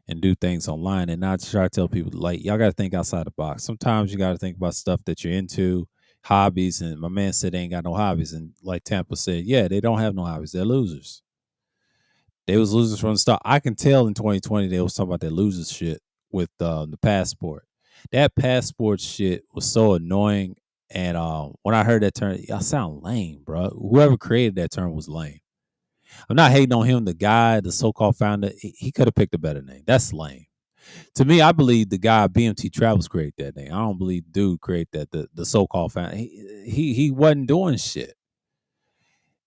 and do things online, and not try to tell people like y'all got to think outside the box. Sometimes you got to think about stuff that you're into, hobbies. And my man said they ain't got no hobbies, and like Tampa said, yeah, they don't have no hobbies. They're losers. They was losers from the start. I can tell in 2020 they was talking about that losers shit with the passport. That passport shit was so annoying. And when I heard that term, y'all sound lame, bro. Whoever created that term was lame. I'm not hating on him, the guy, the so-called founder. He could have picked a better name. That's lame. To me, I believe the guy BMT Travels created that name. I don't believe dude created that. The so-called founder. He wasn't doing shit.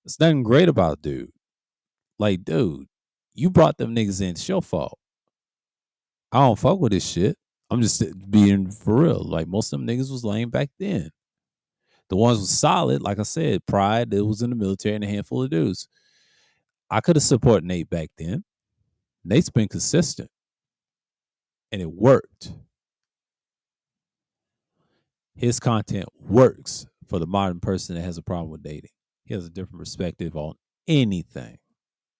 There's nothing great about dude. Like, dude, you brought them niggas in. It's your fault. I don't fuck with this shit. I'm just being for real. Like, most of them niggas was lame back then. The ones was solid, like I said, Pride, that was in the military, and a handful of dudes. I could have supported Nate back then. Nate's been consistent, and it worked. His content works for the modern person that has a problem with dating. He has a different perspective on anything.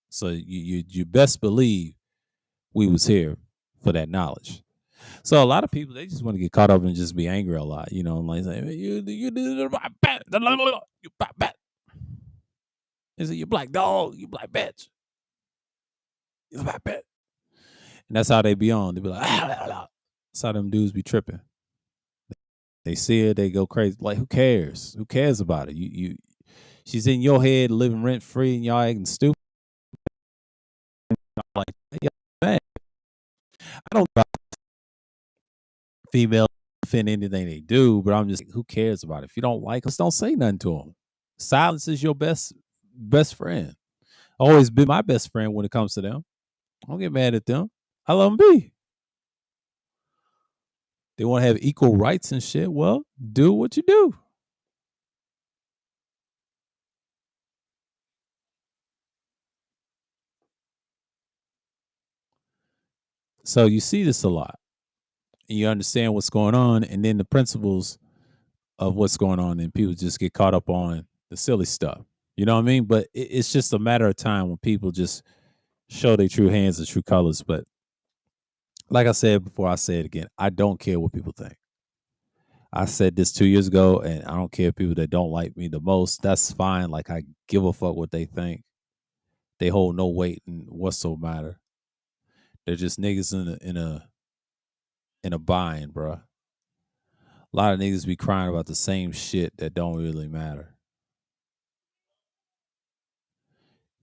So you best believe we was here for that knowledge. So a lot of people, they just want to get caught up and just be angry a lot, you know, like saying you bat. Is it you black dog, you black bitch, you black bitch. And that's how they be on. They be like, that's how them dudes be tripping. They see it, they go crazy. Like, who cares? Who cares about it? She's in your head, living rent free, and y'all acting stupid. Like, yeah, man, I don't know female defend anything they do, but I'm just like, who cares about it? If you don't like us, don't say nothing to them. Silence is your best friend. Always been my best friend when it comes to them. I don't get mad at them. I let them be. They want to have equal rights and shit. Well, do what you do. So you see this a lot. And you understand what's going on, and then the principles of what's going on, and people just get caught up on the silly stuff. You know what I mean? But it's just a matter of time when people just show their true hands and true colors. But like I said before, I say it again. I don't care what people think. I said this 2 years ago, and I don't care people that don't like me the most. That's fine. Like, I give a fuck what they think. They hold no weight in whatsoever matter. They're just niggas in a bind, bro. A lot of niggas be crying about the same shit that don't really matter.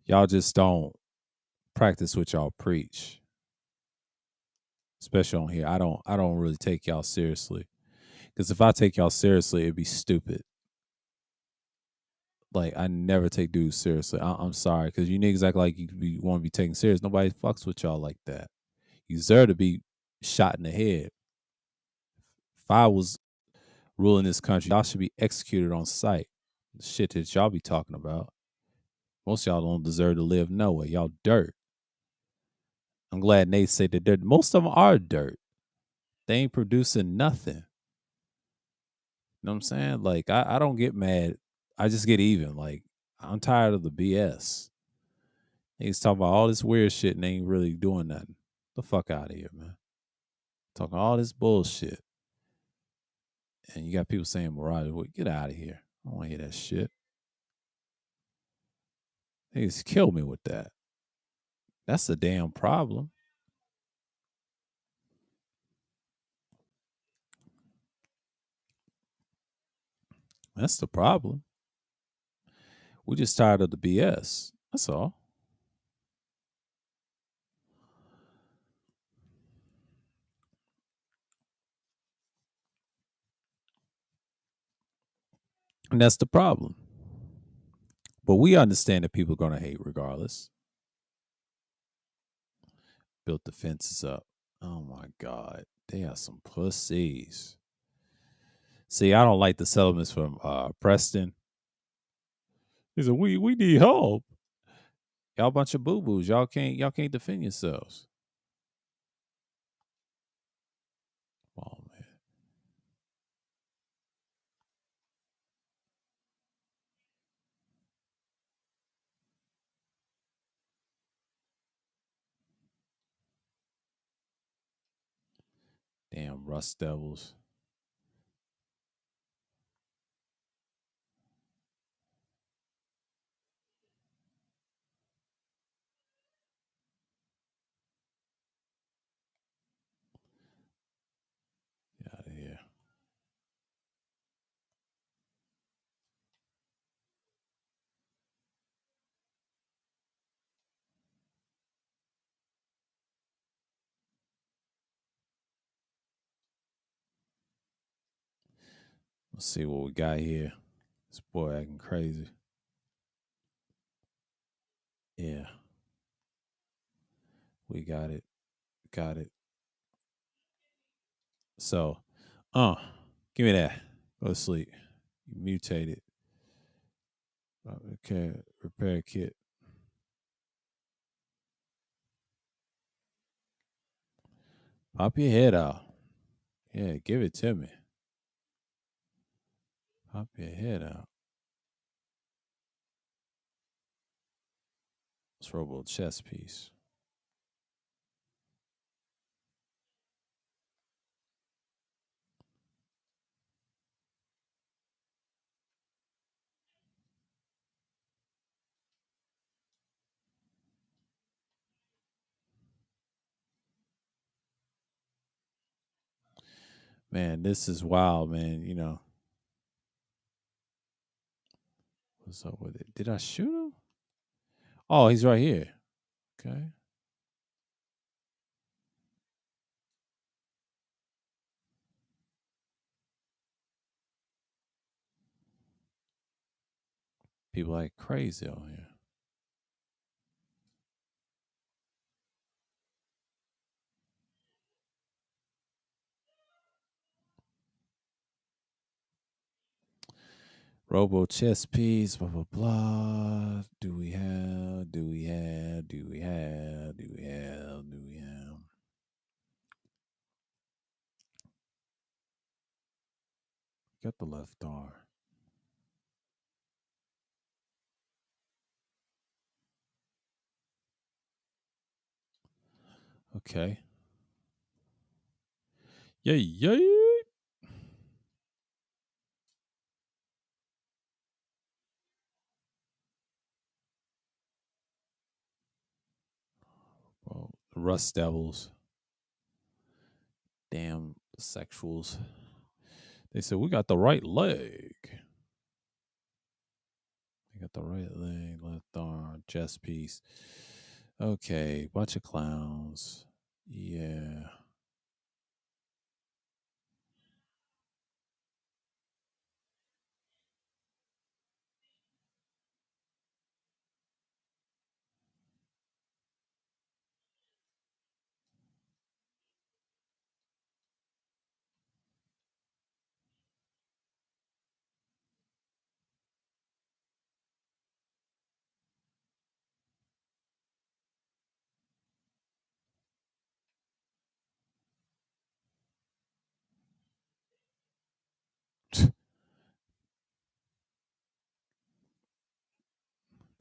Y'all just don't practice what y'all preach, especially on here. I don't really take y'all seriously, because if I take y'all seriously, it'd be stupid. Like, I never take dudes seriously. I'm sorry, because you niggas act like you want to be taken serious. Nobody fucks with y'all like that. You deserve to be shot in the head. If I was ruling this country, y'all should be executed on sight. The shit that y'all be talking about. Most of y'all don't deserve to live nowhere. Y'all dirt. I'm glad Nate said that dirt. Most of them are dirt. They ain't producing nothing. You know what I'm saying? Like, I don't get mad. I just get even. Like, I'm tired of the BS. He's talking about all this weird shit and they ain't really doing nothing. The fuck out of here, man. Talking all this bullshit. And you got people saying morality. Well, get out of here. I don't want to hear that shit. They just kill me with that. That's a damn problem. That's the problem. We just tired of the BS. That's all. And that's the problem. But we understand that people are going to hate regardless. Built the fences up. Oh my God. They are some pussies. See, I don't like the settlements from Preston. He said, we need help. Y'all a bunch of boo-boos. Y'all can't defend yourselves. Oh man. Damn Rust Devils. Get out of here. Let's see what we got here. This boy acting crazy. Yeah. We got it. Got it. So, give me that. Go to sleep. You mutated. Okay, repair kit. Pop your head out. Yeah, give it to me. Pop your head out. Let's robo chess piece. Man, this is wild, man. You know, what's up with it? Did I shoot him? Oh, he's right here. Okay. People like crazy on here. Robo chess piece, blah blah blah. Do we have? Do we have? Do we have? Do we have? Do we have? Got the left arm. Okay. Yay, yay. Well, Rust Devils. Damn sexuals. They said we got the right leg. They got the right leg, left arm, chest piece. Okay, bunch of clowns. Yeah.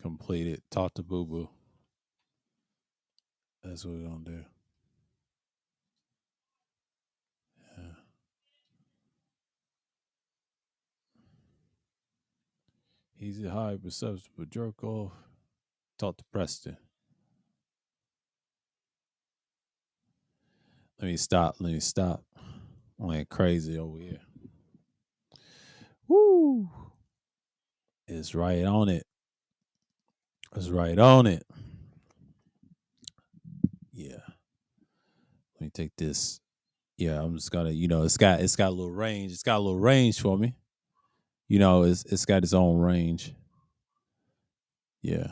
Completed. Talk to Boo Boo. That's what we're gonna do. Yeah. He's a high perceptible jerk off. Talk to Preston. Let me stop. Let me stop. I'm like crazy over here. Woo! It's right on it. It's right on it. Yeah. Let me take this. Yeah, I'm just gonna, it's got a little range. It's got a little range for me. It's got its own range. Yeah.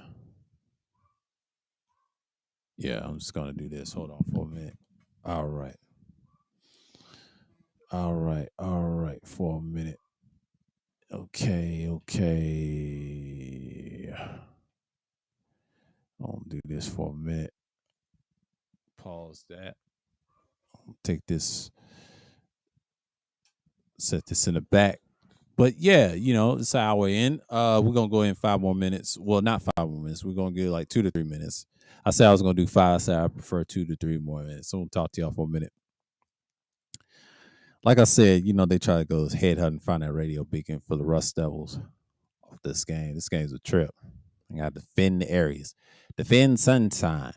Yeah, I'm just gonna do this. Hold on for a minute. All right. All right. All right. For a minute. Okay. Okay. I'll do this for a minute. Pause that. Take this. Set this in the back. But yeah, it's an hour in. We're gonna go in 5 more minutes. Well, not 5 more minutes. We're gonna get like 2 to 3 minutes. I said I was gonna do five. I said I prefer 2 to 3 more minutes. So we'll talk to y'all for a minute. Like I said, they try to go headhunting, find that radio beacon for the Rust Devils of this game. This game's a trip. I got to defend the areas. Defend Sunshine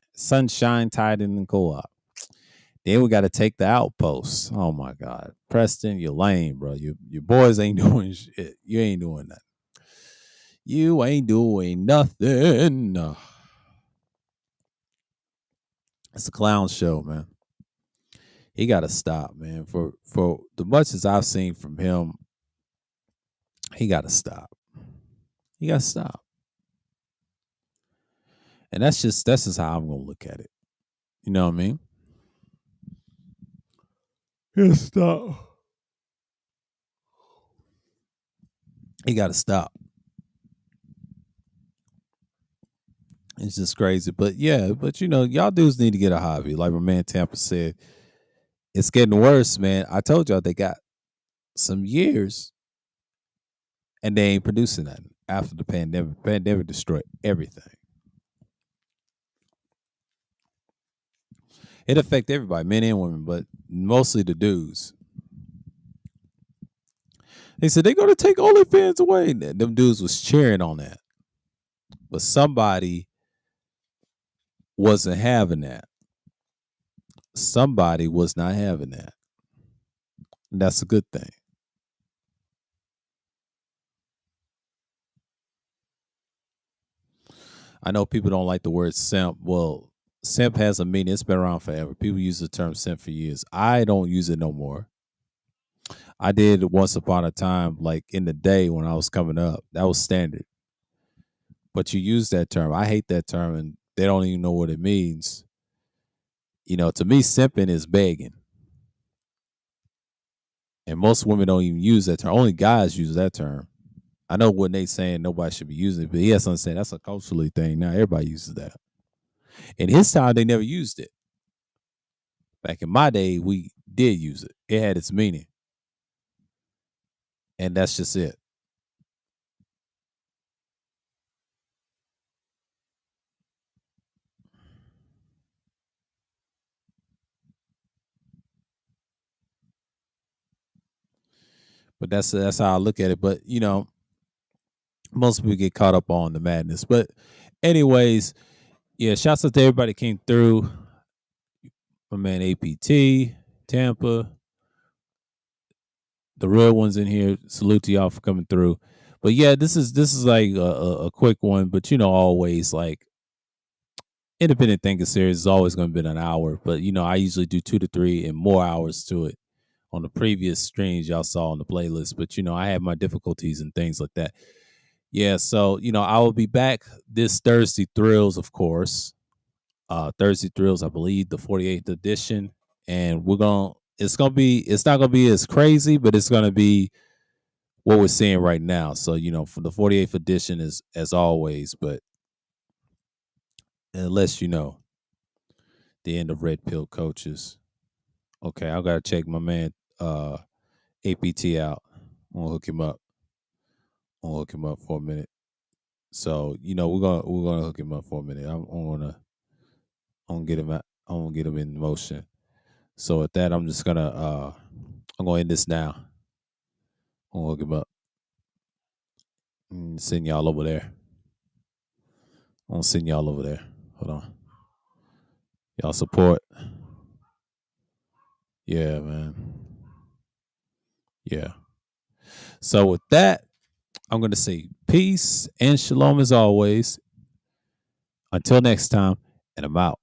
tied in the co-op. Then we got to take the outposts. Oh my God. Preston, you're lame, bro. Your boys ain't doing shit. You ain't doing that. You ain't doing nothing. It's a clown show, man. He got to stop, man. For the much as I've seen from him, he got to stop. He got to stop. And that's just how I'm gonna look at it. You know what I mean? He stop. He got to stop. It's just crazy, but yeah, but y'all dudes need to get a hobby. Like my man Tampa said, it's getting worse, man. I told y'all they got some years, and they ain't producing nothing after the pandemic. Pandemic destroyed everything. It affected everybody, men and women, but mostly the dudes. They said they're gonna take OnlyFans away. Them dudes was cheering on that, but somebody wasn't having that. Somebody was not having that. And that's a good thing. I know people don't like the word simp. Well, simp has a meaning. It's been around forever. People use the term simp for years. I don't use it no more. I did once upon a time, like in the day when I was coming up. That was standard. But you use that term. I hate that term, and they don't even know what it means. To me, simping is begging. And most women don't even use that term. Only guys use that term. I know when they saying nobody should be using it, but he has to saying that's a culturally thing. Now everybody uses that. In his time, they never used it. Back in my day, we did use it. It had its meaning. And that's just it. But that's how I look at it. But most people get caught up on the madness. But anyways, yeah, shouts out to everybody that came through. My man APT, Tampa, the real ones in here. Salute to y'all for coming through. But yeah, this is like a quick one, but always like independent thinking series is always going to be an hour, but I usually do 2 to 3 and more hours to it on the previous streams y'all saw on the playlist. But I have my difficulties and things like that. Yeah, so I will be back this Thursday Thrills, of course. Thursday Thrills, I believe, the 48th edition, and it's not gonna be as crazy, but it's gonna be what we're seeing right now. So for the 48th edition is as always, but unless the end of Red Pill Coaches. Okay, I gotta check my man APT out. I'm gonna hook him up. For a minute. So we're gonna hook him up for a minute. I'm gonna get him out. I'm gonna get him in motion. So with that, I'm just gonna I'm gonna end this now. I'm gonna hook him up and send y'all over there. I'm gonna send y'all over there. Hold on. Y'all support. Yeah, man. Yeah. So with that, I'm gonna say peace and shalom as always. Until next time, and I'm out.